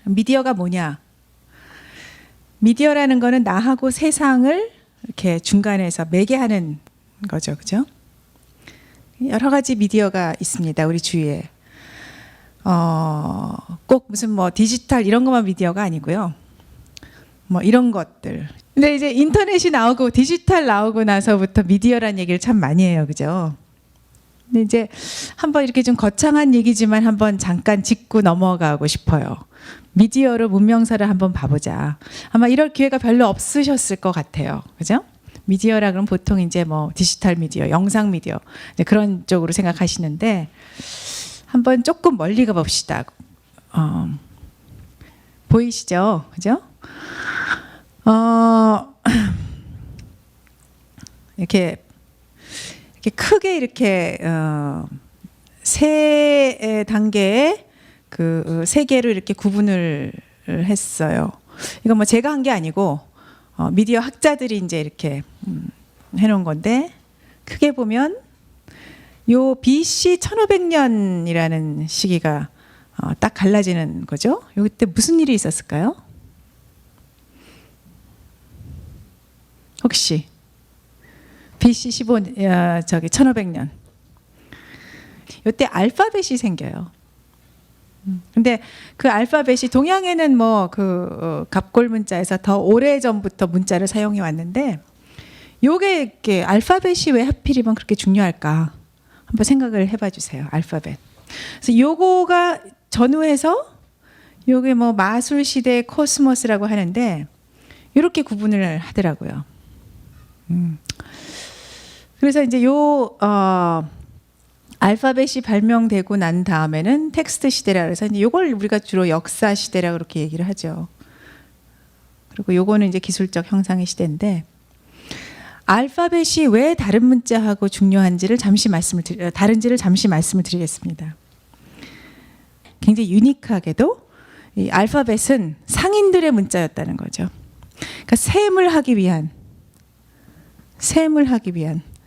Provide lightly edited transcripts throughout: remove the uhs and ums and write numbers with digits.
미디어가 뭐냐? 미디어라는 거는 나하고 세상을 이렇게 중간에서 매개하는 거죠, 그죠? 여러 가지 미디어가 있습니다, 우리 주위에. 꼭 무슨 뭐 디지털 이런 것만 미디어가 아니고요. 뭐 이런 것들. 근데 이제 인터넷이 나오고 디지털 나오고 나서부터 미디어란 얘기를 참 많이 해요, 그죠? 근데 이제 한번 이렇게 좀 거창한 얘기지만 한번 잠깐 짚고 넘어가고 싶어요. 미디어로 문명사를 한번 봐보자. 아마 이럴 기회가 별로 없으셨을 것 같아요, 그죠? 미디어라 그러면 보통 이제 뭐 디지털 미디어, 영상 미디어 이제 그런 쪽으로 생각하시는데 한번 조금 멀리 가봅시다. 보이시죠, 그죠? 이렇게 크게 이렇게 세 단계의 그 세계로 이렇게 구분을 했어요. 이건 뭐 제가 한 게 아니고 미디어 학자들이 이제 이렇게 해놓은 건데 크게 보면 요 BC 1500년이라는 시기가 딱 갈라지는 거죠. 요때 무슨 일이 있었을까요? 혹시 BC 1500년 요때 알파벳이 생겨요. 근데 그 알파벳이 동양에는 뭐 그 갑골 문자에서 더 오래 전부터 문자를 사용해 왔는데 요게 이렇게 알파벳이 왜 하필이면 그렇게 중요할까? 한번 생각을 해봐 주세요. 알파벳. 그래서 요거가 전후해서 요게 뭐 마술 시대의 코스모스라고 하는데 이렇게 구분을 하더라고요. 그래서 이제 요 알파벳이 발명되고 난 다음에는 텍스트 시대라 그래서 이제 요걸 우리가 주로 역사 시대라고 그렇게 얘기를 하죠. 그리고 요거는 이제 기술적 형상의 시대인데 알파벳이 왜 다른 문자하고 중요한지를 다른지를 잠시 말씀을 드리겠습니다. 굉장히 유니크하게도 이 알파벳은 상인들의 문자였다는 거죠. 그러니까 셈을 하기 위한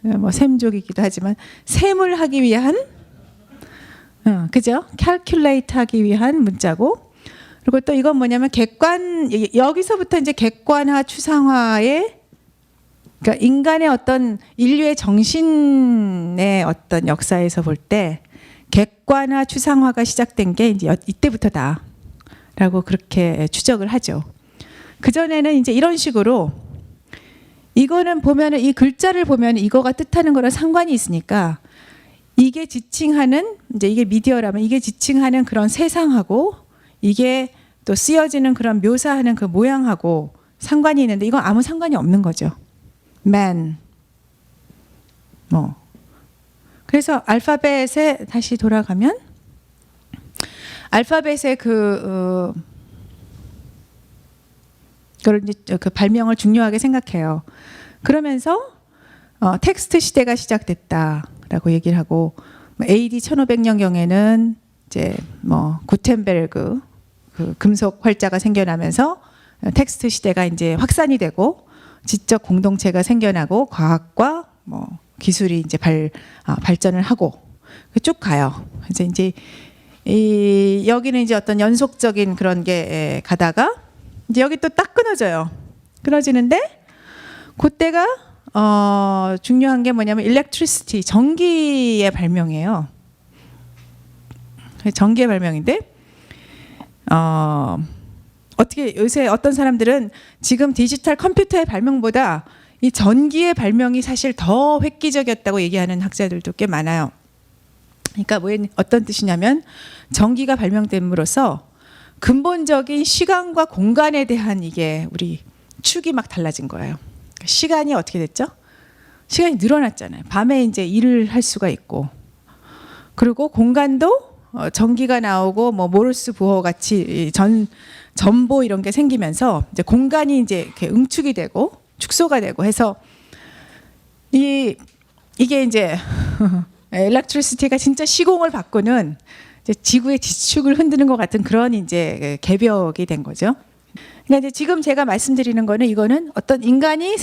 뭐 셈족이기도 하지만 셈을 하기 위한 그죠? calculate 하기 위한 문자고 그리고 또 이건 뭐냐면 여기서부터 이제 객관화 추상화의 그러니까 인간의 어떤 인류의 정신의 어떤 역사에서 볼 때 객관화 추상화가 시작된 게 이제 이때부터다라고 그렇게 추적을 하죠. 그 전에는 이제 이런 식으로 이거는 보면은 이 글자를 보면 이거가 뜻하는 거랑 상관이 있으니까 이게 지칭하는 이제 이게 미디어라면 이게 지칭하는 그런 세상하고 이게 또 쓰여지는 그런 묘사하는 그 모양하고 상관이 있는데 이건 아무 상관이 없는 거죠. man 뭐 그래서 알파벳에 다시 돌아가면 알파벳의 그걸 이제 그 발명을 중요하게 생각해요. 그러면서 텍스트 시대가 시작됐다라고 얘기를 하고 AD 1500년 경에는 이제 뭐 구텐베르그 그 금속 활자가 생겨나면서 텍스트 시대가 이제 확산이 되고 지적 공동체가 생겨나고 과학과 뭐 기술이 이제 발전을 하고 쭉 가요. 그래서 이제 여기는 이제 어떤 연속적인 그런 게 가다가 이제 여기 또 딱 끊어져요. 끊어지는데 그때가 중요한 게 뭐냐면 electricity 전기의 발명이에요. 전기의 발명인데 어떻게 요새 어떤 사람들은 지금 디지털 컴퓨터의 발명보다 이 전기의 발명이 사실 더 획기적이었다고 얘기하는 학자들도 꽤 많아요. 그러니까 어떤 뜻이냐면 전기가 발명됨으로써 근본적인 시간과 공간에 대한 이게 우리 축이 막 달라진 거예요. 시간이 어떻게 됐죠? 시간이 늘어났잖아요. 밤에 이제 일을 할 수가 있고 그리고 공간도 전기가 나오고 뭐 모르스 부호 같이 전보 이런 게 생기면서 이제 공간이 이제 이렇게 응축이 되고 축소가 되고 해서 이게 이제 엘렉트리시티가 진짜 시공을 바꾸는 이제 지구의 지축을 흔드는 것 같은 그런 이제 개벽이 된 거죠. 그러니까 이제 지금 제가 말씀드리는 거는 이거는 어떤 인간의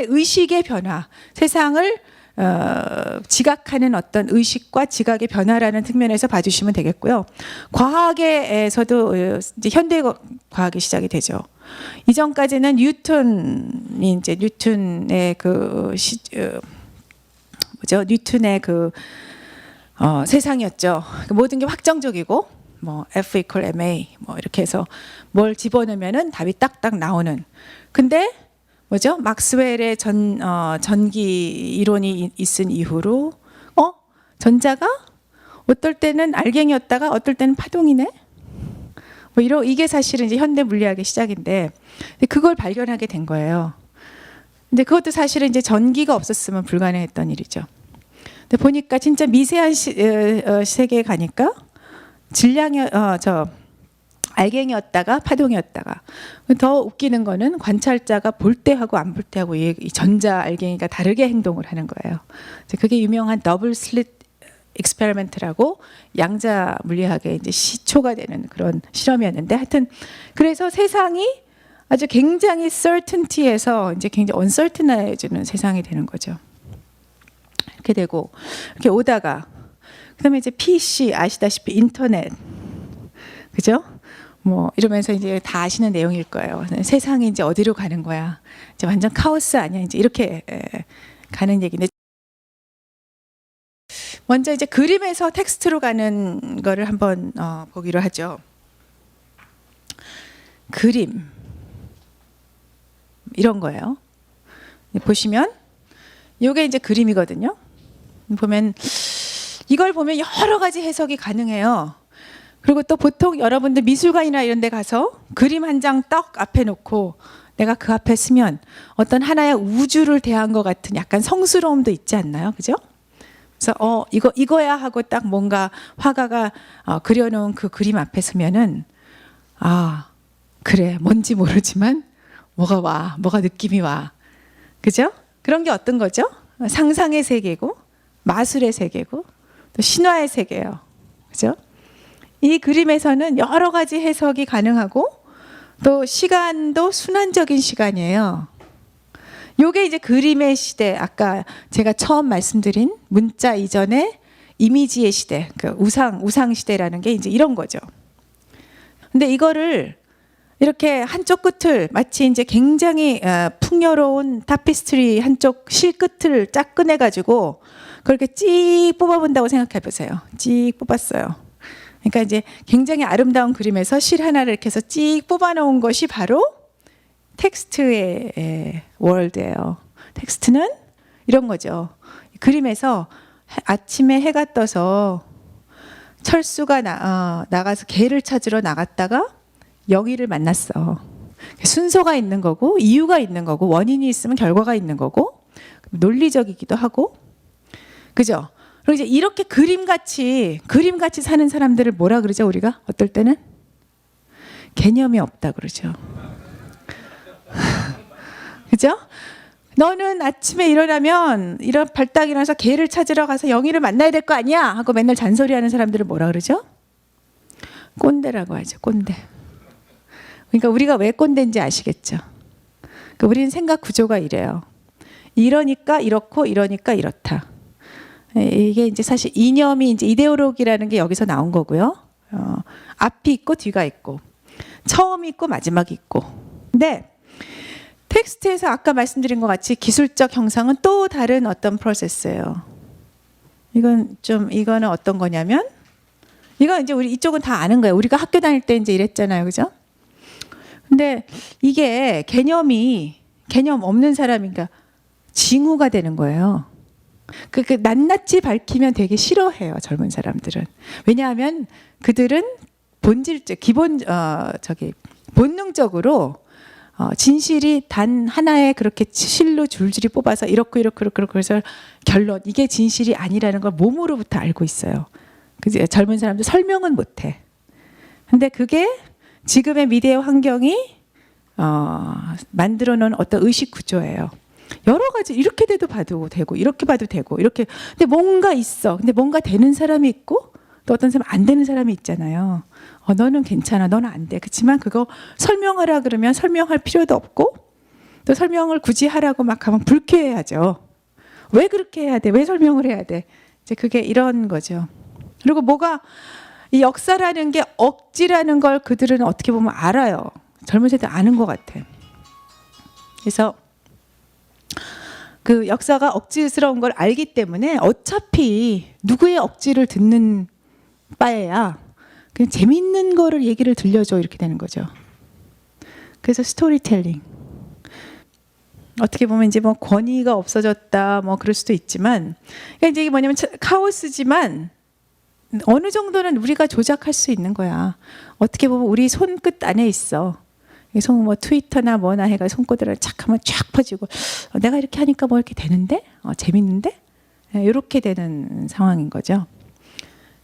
의식의 변화, 세상을 지각하는 어떤 의식과 지각의 변화라는 측면에서 봐주시면 되겠고요. 과학에서도 이제 현대 과학이 시작이 되죠. 이전까지는 뉴턴의 뉴턴의 세상이었죠. 모든 게 확정적이고 뭐 F equal ma 뭐 이렇게 해서 뭘 집어넣으면은 답이 딱딱 나오는. 근데 막스웰의 전기 이론이 있은 이후로 전자가 어떨 때는 알갱이였다가 어떨 때는 파동이네. 이게 사실은 이제 현대 물리학의 시작인데 그걸 발견하게 된 거예요. 근데 그것도 사실은 이제 전기가 없었으면 불가능했던 일이죠. 근데 보니까 진짜 미세한 세계에 가니까 질량이 알갱이였다가 파동이었다가. 더 웃기는 거는 관찰자가 볼 때하고 안 볼 때하고 이 전자 알갱이가 다르게 행동을 하는 거예요. 그게 유명한 더블 슬릿 익스페리먼트라고 양자 물리학의 이제 시초가 되는 그런 실험이었는데, 하여튼 그래서 세상이 아주 굉장히 certainty에서 이제 굉장히 uncertain해지는 세상이 되는 거죠. 이렇게 되고 이렇게 오다가 그다음에 이제 PC 아시다시피 인터넷, 그죠? 뭐 이러면서 이제 다 아시는 내용일 거예요. 세상이 이제 어디로 가는 거야? 이제 완전 카오스 아니야? 이제 이렇게 가는 얘기인데, 먼저 이제 그림에서 텍스트로 가는 거를 한번 보기로 하죠. 그림 이런 거예요. 보시면 이게 이제 그림이거든요. 보면 이걸 보면 여러 가지 해석이 가능해요. 그리고 또 보통 여러분들 미술관이나 이런 데 가서 그림 한 장 떡 앞에 놓고 내가 그 앞에 서면 어떤 하나의 우주를 대한 것 같은 약간 성스러움도 있지 않나요? 그죠? 그래서 이거야 하고 딱 뭔가 화가가 그려놓은 그 그림 앞에 서면은 그래, 뭔지 모르지만 뭐가 느낌이 와. 그죠? 그런 게 어떤 거죠? 상상의 세계고 마술의 세계고 또 신화의 세계예요. 그죠? 이 그림에서는 여러 가지 해석이 가능하고 또 시간도 순환적인 시간이에요. 요게 이제 그림의 시대, 아까 제가 처음 말씀드린 문자 이전의 이미지의 시대, 그 우상 시대라는 게 이제 이런 거죠. 근데 이거를 이렇게 한쪽 끝을 마치 이제 굉장히 풍요로운 타피스트리 한쪽 실 끝을 짝 꺼내 가지고 그렇게 찍 뽑아본다고 생각해 보세요. 찍 뽑았어요. 그러니까 이제 굉장히 아름다운 그림에서 실 하나를 이렇게 해서 찍 뽑아놓은 것이 바로 텍스트의 월드예요. 텍스트는 이런 거죠. 그림에서 아침에 해가 떠서 철수가 나가서 개를 찾으러 나갔다가 영희를 만났어. 순서가 있는 거고 이유가 있는 거고 원인이 있으면 결과가 있는 거고 논리적이기도 하고, 그죠? 그리고 이제 이렇게 그림같이 사는 사람들을 뭐라 그러죠? 우리가 어떨 때는 개념이 없다 그러죠. 그죠? 너는 아침에 일어나면 발딱 일어나서 개를 찾으러 가서 영희를 만나야 될 거 아니야? 하고 맨날 잔소리하는 사람들을 뭐라 그러죠? 꼰대라고 하죠. 꼰대. 그러니까 우리가 왜 꼰대인지 아시겠죠? 그러니까 우리는 생각 구조가 이래요. 이러니까 이렇고 이러니까 이렇다. 이게 이제 사실 이념이 이제 이데올로기라는 게 여기서 나온 거고요. 앞이 있고 뒤가 있고 처음이 있고 마지막이 있고. 근데 텍스트에서 아까 말씀드린 것 같이 기술적 형상은 또 다른 어떤 프로세스예요. 이거는 어떤 거냐면, 이거 이제 우리 이쪽은 다 아는 거예요. 우리가 학교 다닐 때 이제 이랬잖아요, 그죠? 근데 이게 개념 없는 사람인가 징후가 되는 거예요. 낱낱이 밝히면 되게 싫어해요, 젊은 사람들은. 왜냐하면 그들은 본능적으로 진실이 단 하나의 그렇게 실로 줄줄이 뽑아서 이렇고 해서 결론, 이게 진실이 아니라는 걸 몸으로부터 알고 있어요. 그죠? 젊은 사람들 설명은 못해. 근데 그게 지금의 미디어 환경이 만들어 놓은 어떤 의식 구조예요. 여러 가지 이렇게 봐도 되고 이렇게 봐도 되고 이렇게. 근데 뭔가 있어. 근데 뭔가 되는 사람이 있고 또 어떤 사람 안 되는 사람이 있잖아요. 너는 괜찮아, 너는 안 돼. 그렇지만 그거 설명하라 그러면 설명할 필요도 없고 또 설명을 굳이 하라고 막 하면 불쾌해하죠. 왜 그렇게 해야 돼? 왜 설명을 해야 돼? 이제 그게 이런 거죠. 그리고 뭐가 이 역사라는 게 억지라는 걸 그들은 어떻게 보면 알아요. 젊은 세대 아는 것 같아. 그래서 그 역사가 억지스러운 걸 알기 때문에 어차피 누구의 억지를 듣는 바에야 그냥 재밌는 거를 얘기를 들려줘 이렇게 되는 거죠. 그래서 스토리텔링. 어떻게 보면 이제 뭐 권위가 없어졌다 뭐 그럴 수도 있지만 그러니까 이제 이게 뭐냐면 카오스지만 어느 정도는 우리가 조작할 수 있는 거야. 어떻게 보면 우리 손끝 안에 있어. 뭐 트위터나 뭐나 해가 손꼽으로 착 하면 쫙 퍼지고 내가 이렇게 하니까 뭐 이렇게 되는데 재밌는데 이렇게 되는 상황인 거죠.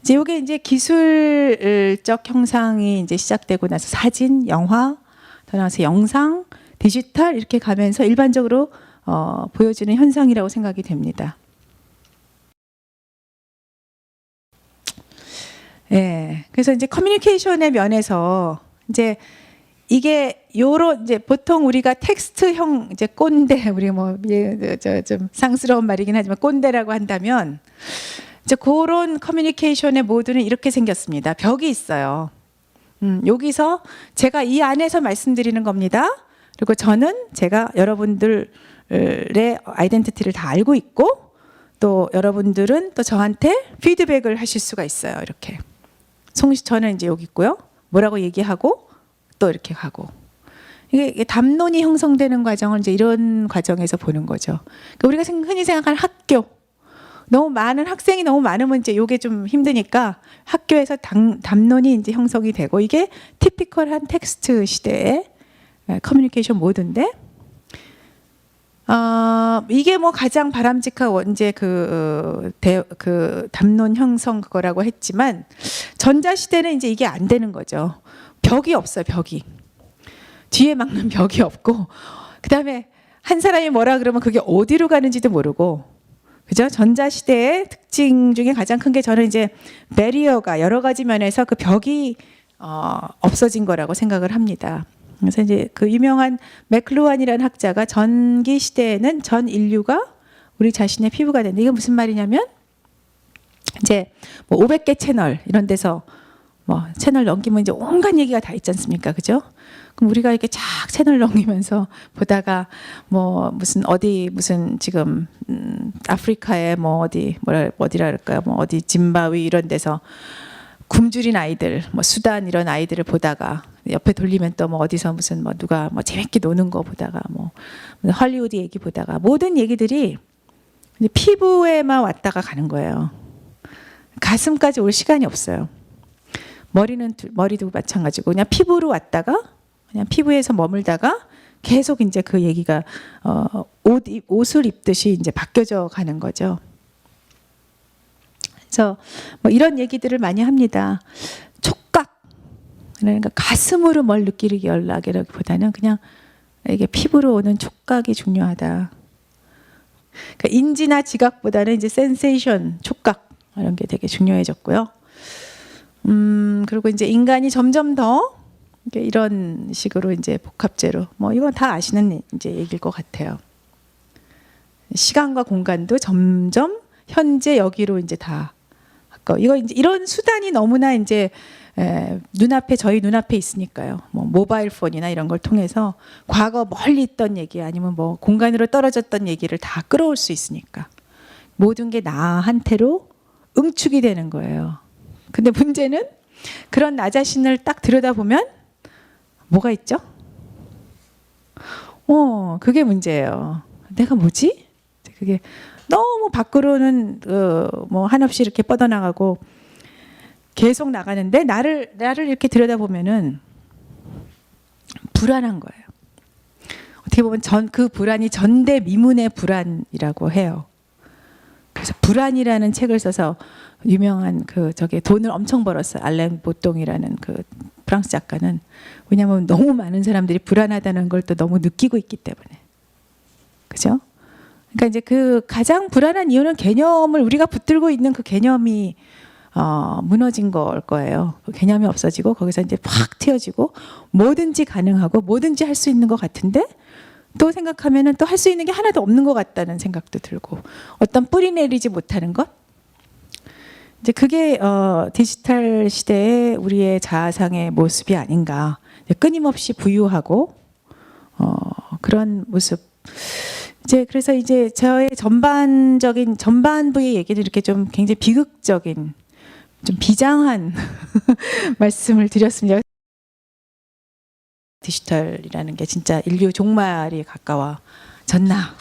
이제 이게 이제 기술적 형상이 이제 시작되고 나서 사진, 영화, 더 나아가서 영상, 디지털 이렇게 가면서 일반적으로 보여지는 현상이라고 생각이 됩니다. 예, 그래서 이제 커뮤니케이션의 면에서 이제 이게 요런 이제 보통 우리가 텍스트형 이제 꼰대 우리가 뭐 좀 상스러운 말이긴 하지만 꼰대라고 한다면 이제 그런 커뮤니케이션의 모드는 이렇게 생겼습니다. 벽이 있어요. 여기서 제가 이 안에서 말씀드리는 겁니다. 그리고 저는 제가 여러분들의 아이덴티티를 다 알고 있고 또 여러분들은 또 저한테 피드백을 하실 수가 있어요. 이렇게. 저는 이제 여기 있고요. 뭐라고 얘기하고 또 이렇게 가고. 이게 담론이 형성되는 과정을 이제 이런 과정에서 보는 거죠. 그러니까 우리가 흔히 생각하는 학교. 너무 많은 학생이 너무 많으면 이제 이게 좀 힘드니까 학교에서 담론이 이제 형성이 되고 이게 티피컬한 텍스트 시대의 커뮤니케이션 모드인데 이게 뭐 가장 바람직하고 이제 그 담론 형성 그거라고 했지만 전자 시대는 이제 이게 안 되는 거죠. 벽이 없어요. 벽이 뒤에 막는 벽이 없고 그다음에 한 사람이 뭐라 그러면 그게 어디로 가는지도 모르고 그죠? 전자 시대의 특징 중에 가장 큰 게 저는 이제 배리어가 여러 가지 면에서 그 벽이 없어진 거라고 생각을 합니다. 그래서 이제 그 유명한 맥루한이라는 학자가 전기 시대에는 전 인류가 우리 자신의 피부가 된다. 이게 무슨 말이냐면 이제 뭐 500개 채널 이런 데서 뭐 채널 넘기면 이제 온갖 얘기가 다 있지 않습니까? 그죠? 그럼 우리가 이렇게 쫙 채널 넘기면서 보다가 뭐 무슨 지금 아프리카에 뭐 어디라 할까요? 뭐 어디 짐바위 이런 데서 굶주린 아이들, 뭐 수단 이런 아이들을 보다가 옆에 돌리면 또 뭐 어디서 무슨 뭐 누가 뭐 재밌게 노는 거 보다가 뭐 헐리우드 얘기 보다가 모든 얘기들이 이제 피부에만 왔다가 가는 거예요. 가슴까지 올 시간이 없어요. 머리도 마찬가지고 그냥 피부로 왔다가 그냥 피부에서 머물다가 계속 이제 그 얘기가 옷을 입듯이 이제 바뀌어져 가는 거죠. 그래서 뭐 이런 얘기들을 많이 합니다. 촉각, 그러니까 가슴으로 뭘 느끼기보다는 그냥 이게 피부로 오는 촉각이 중요하다. 그러니까 인지나 지각보다는 이제 센세이션, 촉각 이런 게 되게 중요해졌고요. 그리고 이제 인간이 점점 더 이런 식으로 이제 복합제로 뭐 이건 다 아시는 이제 얘기일 것 같아요. 시간과 공간도 점점 현재 여기로 이제 다 이거 이제 이런 수단이 너무나 이제 저희 눈앞에 있으니까요. 뭐 모바일 폰이나 이런 걸 통해서 과거 멀리 있던 얘기 아니면 뭐 공간으로 떨어졌던 얘기를 다 끌어올 수 있으니까 모든 게 나한테로 응축이 되는 거예요. 근데 문제는 그런 나 자신을 딱 들여다보면 뭐가 있죠? 그게 문제예요. 내가 뭐지? 그게 너무 밖으로는 뭐 한없이 이렇게 뻗어나가고 계속 나가는데 나를 이렇게 들여다보면은 불안한 거예요. 어떻게 보면 그 불안이 전대미문의 불안이라고 해요. 그래서 불안이라는 책을 써서 유명한 돈을 엄청 벌었어요. 알랭 보통이라는 그 프랑스 작가는. 왜냐하면 너무 많은 사람들이 불안하다는 걸 또 너무 느끼고 있기 때문에. 그죠? 그러니까 이제 그 가장 불안한 이유는 개념을 우리가 붙들고 있는 그 개념이 무너진 걸 거예요. 그 개념이 없어지고 거기서 이제 확 튀어지고 뭐든지 가능하고 뭐든지 할 수 있는 것 같은데 또 생각하면은 또 할 수 있는 게 하나도 없는 것 같다는 생각도 들고 어떤 뿌리 내리지 못하는 것 이제 그게 디지털 시대의 우리의 자아상의 모습이 아닌가 끊임없이 부유하고 그런 모습 이제 그래서 이제 저의 전반부의 얘기는 이렇게 좀 굉장히 비극적인 좀 비장한 말씀을 드렸습니다. 디지털이라는 게 진짜 인류 종말이 가까워졌나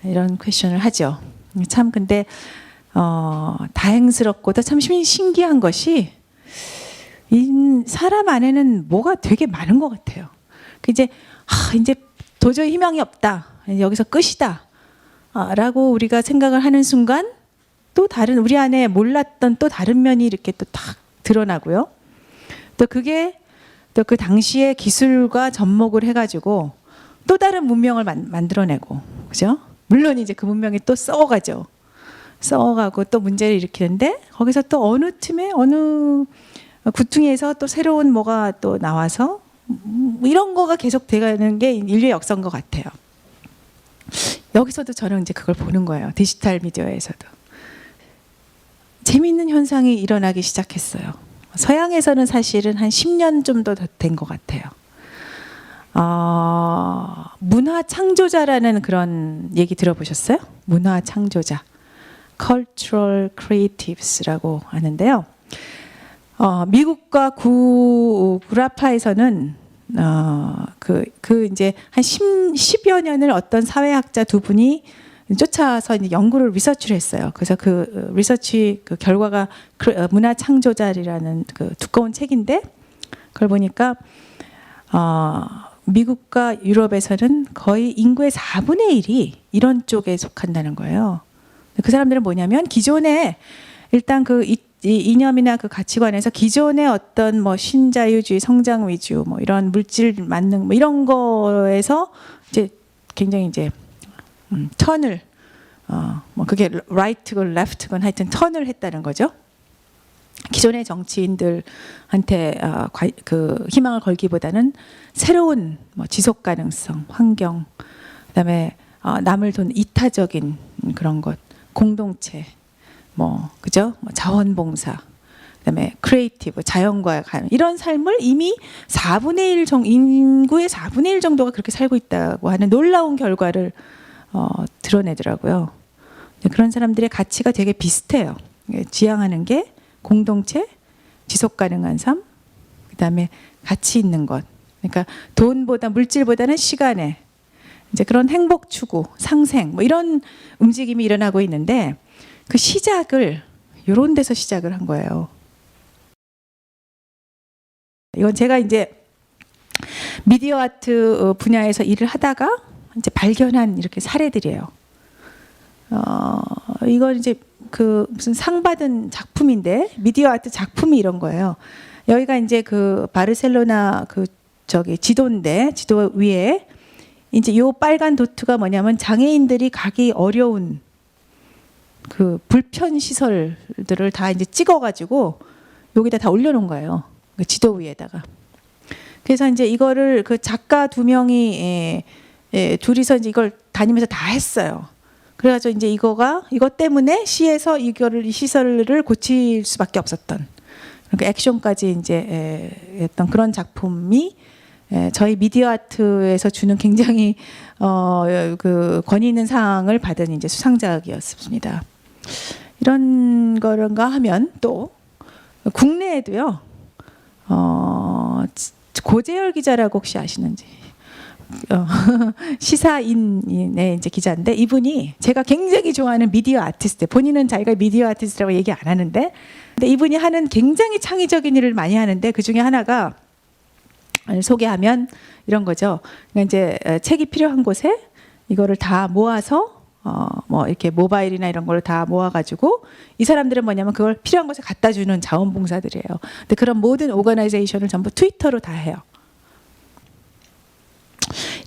이런 퀘션을 하죠. 참 근데 다행스럽고도 참 신기한 것이 사람 안에는 뭐가 되게 많은 것 같아요. 이제 이제 도저히 희망이 없다. 여기서 끝이다. 라고 우리가 생각을 하는 순간 또 다른 우리 안에 몰랐던 또 다른 면이 이렇게 또 탁 드러나고요. 또 그게 또 그 당시의 기술과 접목을 해가지고 또 다른 문명을 만들어내고, 그죠? 물론 이제 그 문명이 또 썩어가죠. 썩어가고 또 문제를 일으키는데 거기서 또 어느 틈에 어느 구퉁이에서 또 새로운 뭐가 또 나와서 이런 거가 계속 돼가는 게 인류의 역사인 것 같아요. 여기서도 저는 이제 그걸 보는 거예요. 디지털 미디어에서도. 재미있는 현상이 일어나기 시작했어요. 서양에서는 사실은 한 10년 좀 더 된 것 같아요. 문화 창조자라는 그런 얘기 들어보셨어요? 문화 창조자. Cultural Creatives라고 하는데요. 미국과 구라파에서는 이제 한 10여 년을 어떤 사회학자 두 분이 쫓아서 이제 연구를 리서치를 했어요. 그래서 그 리서치 그 결과가 문화 창조자라는 그 두꺼운 책인데 그걸 보니까 미국과 유럽에서는 거의 인구의 4분의 1이 이런 쪽에 속한다는 거예요. 그 사람들은 뭐냐면 기존에 일단 그 이념이나 그 가치관에서 기존의 어떤 뭐 신자유주의, 성장 위주, 뭐 이런 물질 만능 뭐 이런 거에서 이제 굉장히 이제 턴을 뭐 그게 right건 left건 하여튼 턴을 했다는 거죠. 기존의 정치인들한테 그 희망을 걸기보다는 새로운 뭐 지속 가능성, 환경, 그다음에 남을 돕는 이타적인 그런 것, 공동체, 뭐 그죠? 뭐 자원봉사, 그다음에 크리에이티브, 자연과 가는 이런 삶을 이미 4분의 1 인구의 4분의 1 정도가 그렇게 살고 있다고 하는 놀라운 결과를 드러내더라고요. 그런 사람들의 가치가 되게 비슷해요. 지향하는 게 공동체, 지속 가능한 삶, 그다음에 가치 있는 것. 그러니까 돈보다 물질보다는 시간에 이제 그런 행복 추구, 상생 뭐 이런 움직임이 일어나고 있는데 그 시작을 이런 데서 시작을 한 거예요. 이건 제가 이제 미디어 아트 분야에서 일을 하다가 이제 발견한 이렇게 사례들이에요. 이건 이제 그 무슨 상 받은 작품인데 미디어 아트 작품이 이런 거예요. 여기가 이제 그 바르셀로나 그 저기 지도인데 지도 위에 이제 요 빨간 도트가 뭐냐면 장애인들이 가기 어려운 그 불편 시설들을 다 이제 찍어가지고 여기다 다 올려놓은 거예요. 그 지도 위에다가. 그래서 이제 이거를 그 작가 두 명이 둘이서 이제 이걸 다니면서 다 했어요. 그래가지고 이제 이것 때문에 시에서 이 시설을 고칠 수밖에 없었던 그러니까 액션까지 이제 했던 그런 작품이 저희 미디어 아트에서 주는 굉장히 그 권위 있는 상을 받은 이제 수상작이었습니다. 이런 거런가 하면 또 국내에도요. 고재열 기자라고 혹시 아시는지? 시사인의 이제 기자인데 이분이 제가 굉장히 좋아하는 미디어 아티스트, 본인은 자기가 미디어 아티스트라고 얘기 안 하는데 근데 이분이 하는 굉장히 창의적인 일을 많이 하는데 그 중에 하나가 소개하면 이런 거죠. 그러니까 이제 책이 필요한 곳에 이거를 다 모아서 뭐 이렇게 모바일이나 이런 걸 다 모아가지고 이 사람들은 뭐냐면 그걸 필요한 곳에 갖다 주는 자원봉사들이에요. 근데 그런 모든 오거나이제이션을 전부 트위터로 다 해요.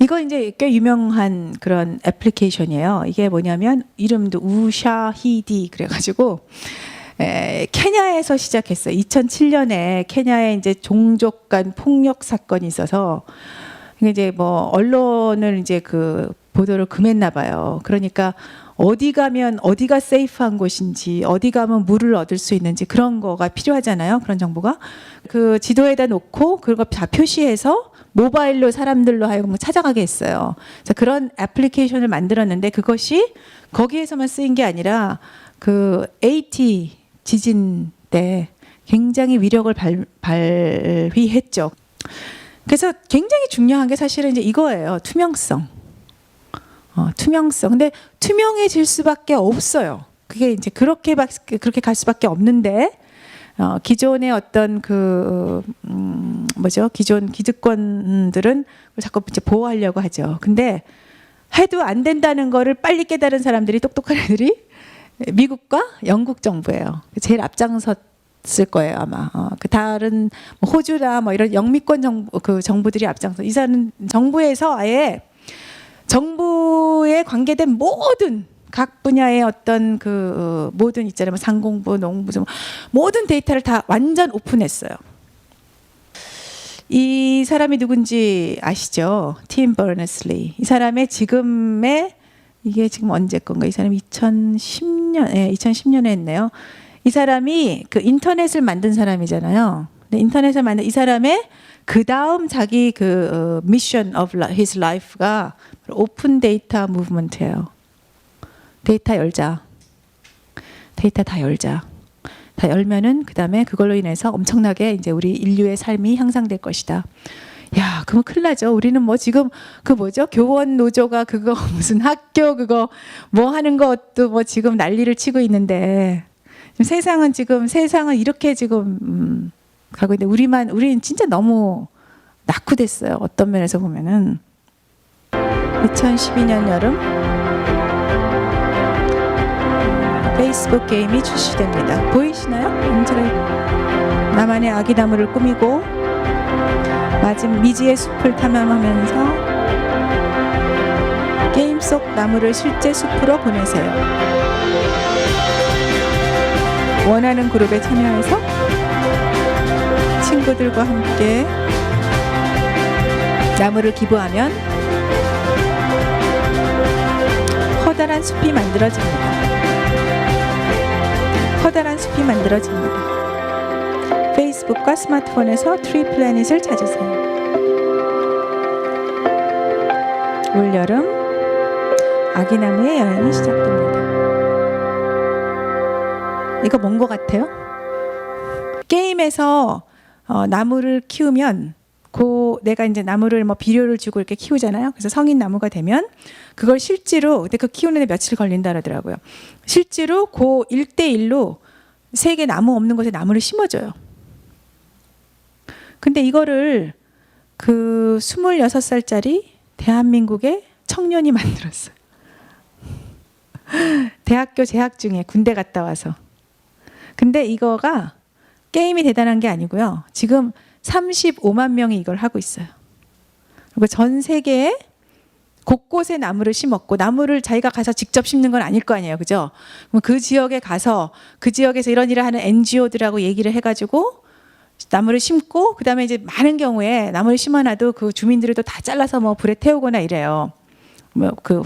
이거 이제 꽤 유명한 그런 애플리케이션이에요. 이게 뭐냐면 이름도 우샤히디 그래가지고 케냐에서 시작했어요. 2007년에 케냐에 이제 종족 간 폭력 사건이 있어서 이제 뭐 언론을 이제 그 보도를 금했나 봐요. 그러니까 어디 가면 어디가 세이프한 곳인지, 어디 가면 물을 얻을 수 있는지 그런 거가 필요하잖아요. 그런 정보가 그 지도에다 놓고 그거 다 표시해서 모바일로 사람들로 하여금 찾아가게 했어요. 그래서 그런 애플리케이션을 만들었는데 그것이 거기에서만 쓰인 게 아니라 그 AT 지진 때 굉장히 위력을 발휘했죠. 그래서 굉장히 중요한 게 사실은 이제 이거예요. 투명성. 투명성. 근데 투명해질 수밖에 없어요. 그게 이제 그렇게 갈 수밖에 없는데 기존의 어떤 그 기존 기득권들은 자꾸 이제 보호하려고 하죠. 근데 해도 안 된다는 거를 빨리 깨달은 사람들이, 똑똑한 애들이 미국과 영국 정부예요. 제일 앞장섰을 거예요 아마. 그 다른 호주나 뭐 이런 영미권 정부들이 앞장서. 이 사람 정부에서 아예 정부에 관계된 모든 각 분야의 어떤 그 모든 있잖아요. 뭐 상공부, 농부, 모든 데이터를 다 완전 오픈했어요. 이 사람이 누군지 아시죠? 팀 버너슬리. 이 사람의 지금의 이게 지금 언제 건가? 이 사람이 2010년에 했네요. 이 사람이 그 인터넷을 만든 사람이잖아요. 근데 인터넷을 만든 이 사람의 그 다음 자기 그 미션 of his life가 오픈 데이터 무브먼트예요. 데이터 열자. 데이터 다 열자. 다 열면은 그 다음에 그걸로 인해서 엄청나게 이제 우리 인류의 삶이 향상될 것이다. 야, 그러면 큰일 나죠. 우리는 뭐 지금 그 뭐죠? 교원 노조가 그거 무슨 학교 그거 뭐 하는 것도 뭐 지금 난리를 치고 있는데 세상은 이렇게 지금 가고 있는데 우리는 진짜 너무 낙후됐어요. 어떤 면에서 보면은 2012년 여름 페이스북 게임이 출시됩니다. 보이시나요? 나만의 아기나무를 꾸미고 맞은 미지의 숲을 탐험하면서 게임 속 나무를 실제 숲으로 보내세요. 원하는 그룹에 참여해서 친구들과 함께 나무를 기부하면 커다란 숲이 만들어집니다. 커다란 숲이 만들어집니다. 페이스북과 스마트폰에서 트리 플래닛을 찾으세요. 올여름 아기나무의 여행이 시작됩니다. 이거 뭔 것 같아요? 게임에서 나무를 키우면 내가 이제 나무를 뭐 비료를 주고 이렇게 키우잖아요. 그래서 성인 나무가 되면 그걸 실제로 근데 그 키우는데 며칠 걸린다 그러더라고요. 실제로 그 1대1로 세계 나무 없는 곳에 나무를 심어줘요. 근데 이거를 그 26살짜리 대한민국의 청년이 만들었어요. 대학교 재학 중에 군대 갔다 와서. 근데 이거가 게임이 대단한 게 아니고요. 지금 35만 명이 이걸 하고 있어요. 그리고 전 세계에 곳곳에 나무를 심었고, 나무를 자기가 가서 직접 심는 건 아닐 거 아니에요. 그죠? 그럼 그 지역에 가서 그 지역에서 이런 일을 하는 NGO들하고 얘기를 해가지고 나무를 심고, 그 다음에 이제 많은 경우에 나무를 심어놔도 그 주민들을 또 다 잘라서 뭐 불에 태우거나 이래요. 뭐 그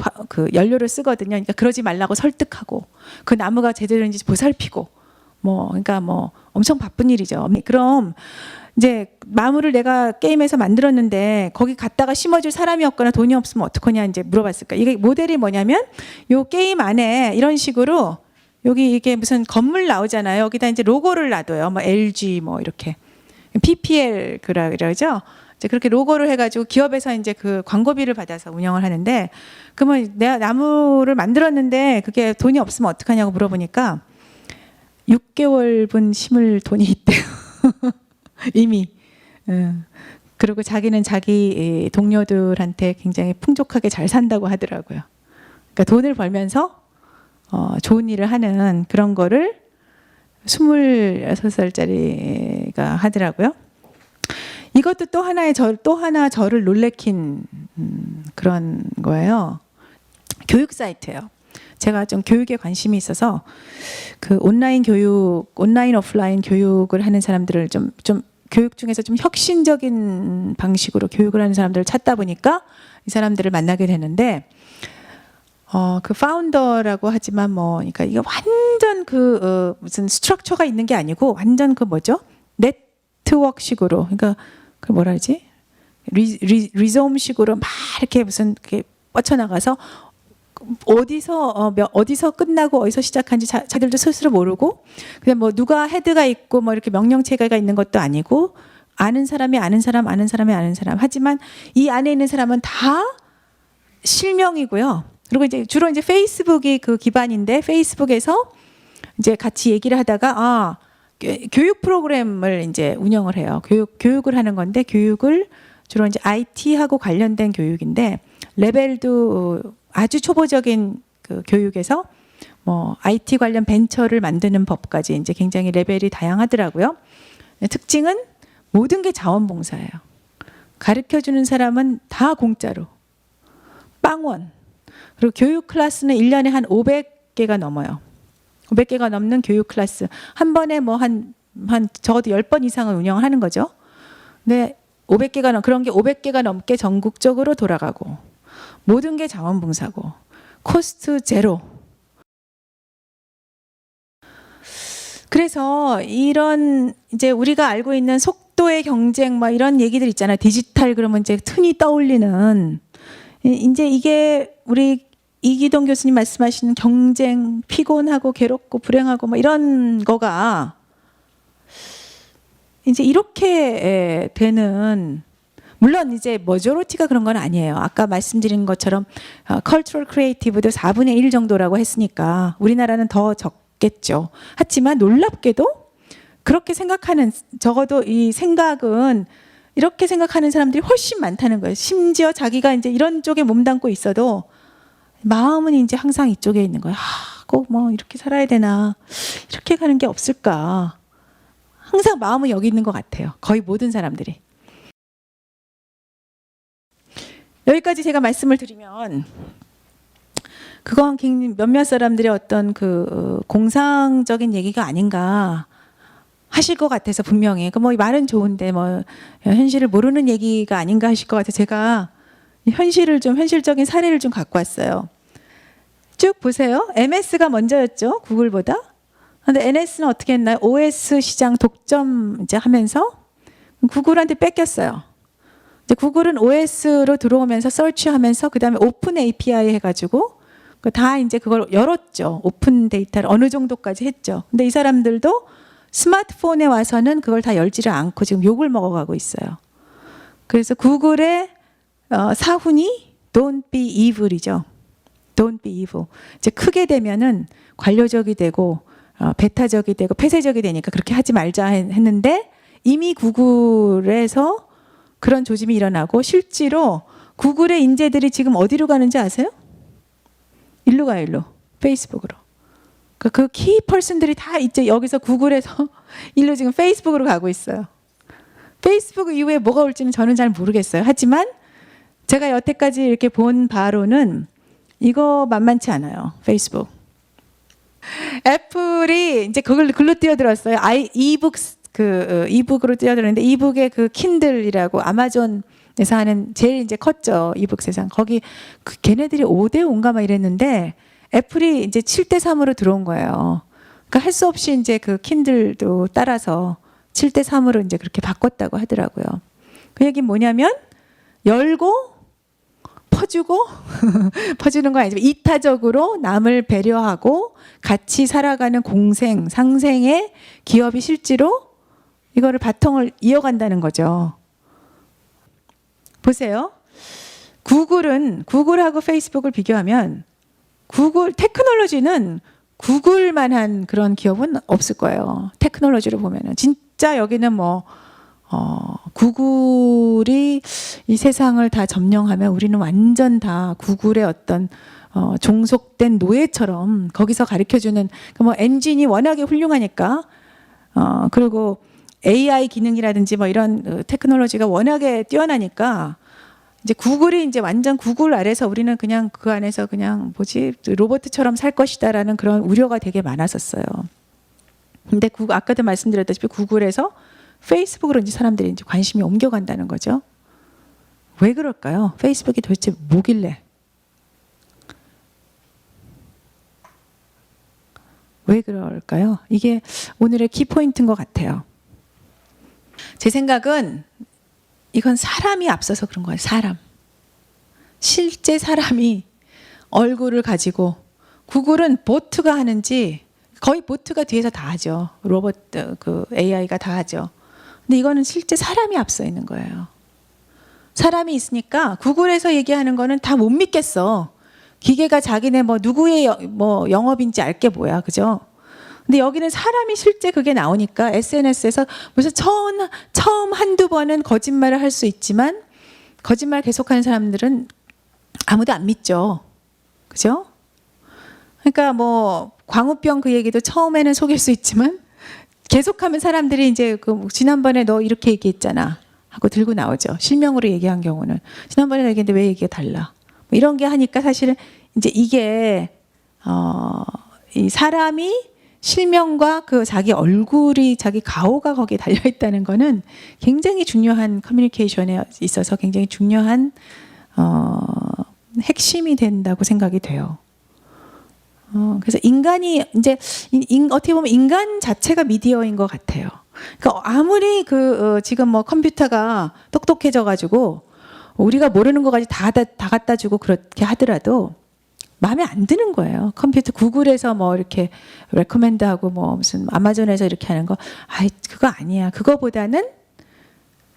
연료를 쓰거든요. 그러니까 그러지 말라고 설득하고, 그 나무가 제대로인지 보살피고, 그러니까 엄청 바쁜 일이죠. 그럼 이제 나무를 내가 게임에서 만들었는데 거기 갔다가 심어줄 사람이 없거나 돈이 없으면 어떡하냐 이제 물어봤을까. 이게 모델이 뭐냐면 요 게임 안에 이런 식으로 여기 이게 무슨 건물 나오잖아요. 여기다 이제 로고를 놔둬요. 뭐 LG 뭐 이렇게 PPL 그러죠. 이제 그렇게 로고를 해가지고 기업에서 이제 그 광고비를 받아서 운영을 하는데, 그러면 내가 나무를 만들었는데 그게 돈이 없으면 어떡하냐고 물어보니까 6개월분 심을 돈이 있대요. 이미. 그리고 자기는 자기 동료들한테 굉장히 풍족하게 잘 산다고 하더라고요. 그러니까 돈을 벌면서 좋은 일을 하는 그런 거를 26살짜리가 하더라고요. 이것도 또 하나 저를 놀래킨 그런 거예요. 교육 사이트예요. 제가 좀 교육에 관심이 있어서 그 온라인 오프라인 교육을 하는 사람들을 좀 교육 중에서 좀 혁신적인 방식으로 교육을 하는 사람들을 찾다 보니까 이 사람들을 만나게 되는데, 그 파운더라고 하지만 뭐, 그러니까 이게 완전 무슨 스트럭처가 있는 게 아니고 완전 네트워크식으로, 그러니까 그 뭐라 하지? 리솜식으로 막 이렇게 무슨 이렇게 뻗쳐나가서 어디서 끝나고 어디서 시작한지 자기들도 스스로 모르고, 그냥 뭐 누가 헤드가 있고 뭐 이렇게 명령체계가 있는 것도 아니고, 아는 사람이 아는 사람, 아는 사람이 아는 사람. 하지만 이 안에 있는 사람은 다 실명이고요. 그리고 이제 주로 이제 페이스북이 그 기반인데, 페이스북에서 이제 같이 얘기를 하다가 교육 프로그램을 이제 운영을 해요. 교육을 하는 건데, 교육을 주로 이제 IT하고 관련된 교육인데, 레벨도 아주 초보적인 그 교육에서 뭐 IT 관련 벤처를 만드는 법까지 이제 굉장히 레벨이 다양하더라고요. 특징은 모든 게 자원봉사예요. 가르쳐 주는 사람은 다 공짜로, 빵원. 그리고 교육 클래스는 1년에 한 500개가 넘어요. 500개가 넘는 교육 클래스. 한 번에 뭐 한 적어도 10번 이상을 운영을 하는 거죠. 근데 그런 게 500개가 넘게 전국적으로 돌아가고, 모든 게 자원봉사고, 코스트 제로. 그래서 이런 이제 우리가 알고 있는 속도의 경쟁 뭐 이런 얘기들 있잖아요. 디지털 그러면 이제 흔히 떠올리는, 이제 이게 우리 이기동 교수님 말씀하시는 경쟁, 피곤하고 괴롭고 불행하고 뭐 이런 거가 이제 이렇게 되는, 물론 이제 머저리티가 그런 건 아니에요. 아까 말씀드린 것처럼 cultural creative도 4분의 1 정도라고 했으니까 우리나라는 더 적겠죠. 하지만 놀랍게도 그렇게 생각하는, 적어도 이 생각은 이렇게 생각하는 사람들이 훨씬 많다는 거예요. 심지어 자기가 이제 이런 쪽에 몸담고 있어도 마음은 이제 항상 이쪽에 있는 거예요. 꼭 뭐 이렇게 살아야 되나, 이렇게 가는 게 없을까. 항상 마음은 여기 있는 것 같아요. 거의 모든 사람들이. 여기까지 제가 말씀을 드리면, 그건 몇몇 사람들의 어떤 그 공상적인 얘기가 아닌가 하실 것 같아서, 분명히 그 뭐 말은 좋은데 뭐 현실을 모르는 얘기가 아닌가 하실 것 같아서 제가 현실적인 사례를 좀 갖고 왔어요. 쭉 보세요. MS가 먼저였죠, 구글보다. 근데 NS는 어떻게 했나요? OS 시장 독점 이제 하면서 구글한테 뺏겼어요. 이제 구글은 OS로 들어오면서 서치하면서 그다음에 오픈 API 해가지고 다 이제 그걸 열었죠. 오픈 데이터를 어느 정도까지 했죠. 근데 이 사람들도 스마트폰에 와서는 그걸 다 열지를 않고 지금 욕을 먹어가고 있어요. 그래서 구글의 사훈이 Don't be evil이죠. Don't be evil. 이제 크게 되면은 관료적이 되고 배타적이 되고 폐쇄적이 되니까 그렇게 하지 말자 했는데, 이미 구글에서 그런 조짐이 일어나고, 실제로 구글의 인재들이 지금 어디로 가는지 아세요? 일로 가요, 일로. 페이스북으로. 그 키 퍼슨들이 다 이제 여기서 구글에서 일로 지금 페이스북으로 가고 있어요. 페이스북 이후에 뭐가 올지는 저는 잘 모르겠어요. 하지만 제가 여태까지 이렇게 본 바로는 이거 만만치 않아요. 페이스북. 애플이 이제 그걸 글로 뛰어들었어요. 이북으로 뛰어들었는데, 이북의 그 킨들이라고 아마존에서 하는 제일 이제 컸죠. 이북 세상. 거기 걔네들이 5대 5인가 막 이랬는데 애플이 이제 7대 3으로 들어온 거예요. 그러니까 할 수 없이 이제 그 킨들도 따라서 7대 3으로 이제 그렇게 바꿨다고 하더라고요. 그 얘기는 뭐냐면, 열고 퍼주고 퍼주는 거 아니지만 이타적으로 남을 배려하고 같이 살아가는 상생의 기업이 실제로 이거를 바통을 이어간다는 거죠. 보세요. 구글하고 페이스북을 비교하면 테크놀로지는 구글만한 그런 기업은 없을 거예요. 테크놀로지로 보면은 진짜 여기는 뭐 구글이 이 세상을 다 점령하면 우리는 완전 다 구글의 어떤 종속된 노예처럼 거기서 가르쳐주는 뭐 엔진이 워낙에 훌륭하니까, 그리고 AI 기능이라든지 뭐 이런 테크놀로지가 워낙에 뛰어나니까 이제 구글이 이제 완전 구글 아래서 우리는 그냥 그 안에서 그냥 로봇처럼 살 것이다라는 그런 우려가 되게 많았었어요. 근데 아까도 말씀드렸다시피 구글에서 페이스북으로 이제 사람들이 이제 관심이 옮겨간다는 거죠. 왜 그럴까요? 페이스북이 도대체 뭐길래? 왜 그럴까요? 이게 오늘의 키포인트인 것 같아요. 제 생각은 이건 사람이 앞서서 그런 거예요. 사람. 실제 사람이 얼굴을 가지고, 구글은 보트가 하는지 거의 보트가 뒤에서 다 하죠. 로봇 그 AI가 다 하죠. 근데 이거는 실제 사람이 앞서 있는 거예요. 사람이 있으니까 구글에서 얘기하는 거는 다 못 믿겠어. 기계가 자기네 뭐 누구의 뭐 영업인지 알 게 뭐야, 그죠? 근데 여기는 사람이 실제 그게 나오니까 SNS에서 무슨 처음 한두 번은 거짓말을 할 수 있지만 거짓말 계속하는 사람들은 아무도 안 믿죠, 그죠? 그러니까 뭐 광우병 그 얘기도 처음에는 속일 수 있지만 계속하면 사람들이 이제 그 지난번에 너 이렇게 얘기했잖아 하고 들고 나오죠. 실명으로 얘기한 경우는 지난번에 얘기했는데 왜 얘기가 달라? 뭐 이런 게 하니까 사실은 이제 이게 이 사람이 실명과 그 자기 얼굴이 자기 가오가 거기에 달려 있다는 거는 굉장히 중요한 커뮤니케이션에 있어서 굉장히 중요한 핵심이 된다고 생각이 돼요. 그래서 인간이 이제 어떻게 보면 인간 자체가 미디어인 것 같아요. 그러니까 아무리 지금 뭐 컴퓨터가 똑똑해져 가지고 우리가 모르는 것까지 다 갖다 주고 그렇게 하더라도 마음에 안 드는 거예요. 컴퓨터 구글에서 뭐 이렇게 레코멘드하고 뭐 무슨 아마존에서 이렇게 하는 거, 그거 아니야. 그거보다는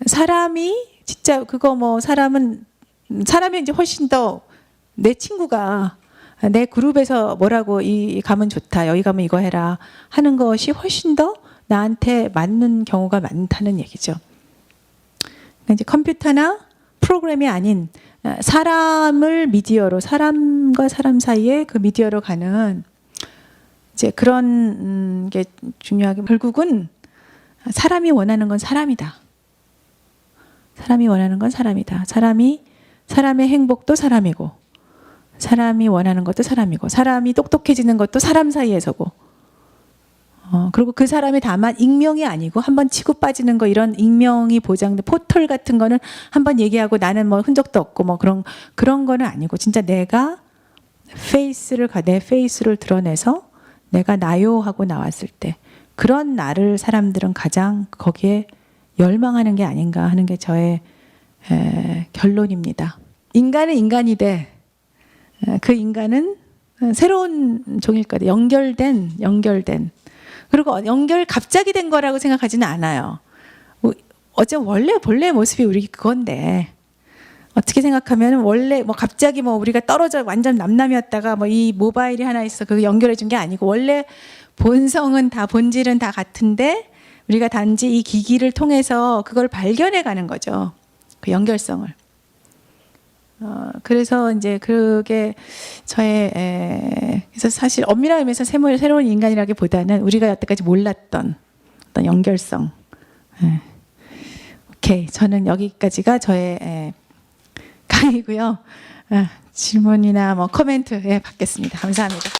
사람이 진짜 그거 뭐 사람이 이제 훨씬 더 내 친구가 내 그룹에서 뭐라고 이 가면 좋다, 여기 가면 이거 해라 하는 것이 훨씬 더 나한테 맞는 경우가 많다는 얘기죠. 그러니까 이제 컴퓨터나 프로그램이 아닌 사람을 미디어로, 사람과 사람 사이에 그 미디어로 가는 이제 그런 게 중요하게, 결국은 사람이 원하는 건 사람이다. 사람이 원하는 건 사람이다. 사람의 행복도 사람이고, 사람이 원하는 것도 사람이고, 사람이 똑똑해지는 것도 사람 사이에서고, 그리고 그 사람이 다만 익명이 아니고 한번 치고 빠지는 거, 이런 익명이 보장된 포털 같은 거는 한번 얘기하고 나는 뭐 흔적도 없고 뭐 그런 거는 아니고, 진짜 내가 내 페이스를 드러내서 내가 나요 하고 나왔을 때 그런 나를 사람들은 가장 거기에 열망하는 게 아닌가 하는 게 저의 결론입니다. 인간은 인간이되 그 인간은 새로운 종일 거다. 연결된. 그리고 갑자기 된 거라고 생각하지는 않아요. 원래 본래 모습이 우리 그건데, 어떻게 생각하면 원래 뭐 갑자기 뭐 우리가 떨어져 완전 남남이었다가 뭐 이 모바일이 하나 있어 그거 연결해 준 게 아니고, 원래 본질은 다 같은데 우리가 단지 이 기기를 통해서 그걸 발견해 가는 거죠. 그 연결성을. 그래서 이제 그게 그래서 사실 엄밀한 의미에서 새로운 인간이라기보다는 우리가 여태까지 몰랐던 어떤 연결성. 오케이, 저는 여기까지가 저의 강의고요. 질문이나 뭐 코멘트 받겠습니다. 감사합니다.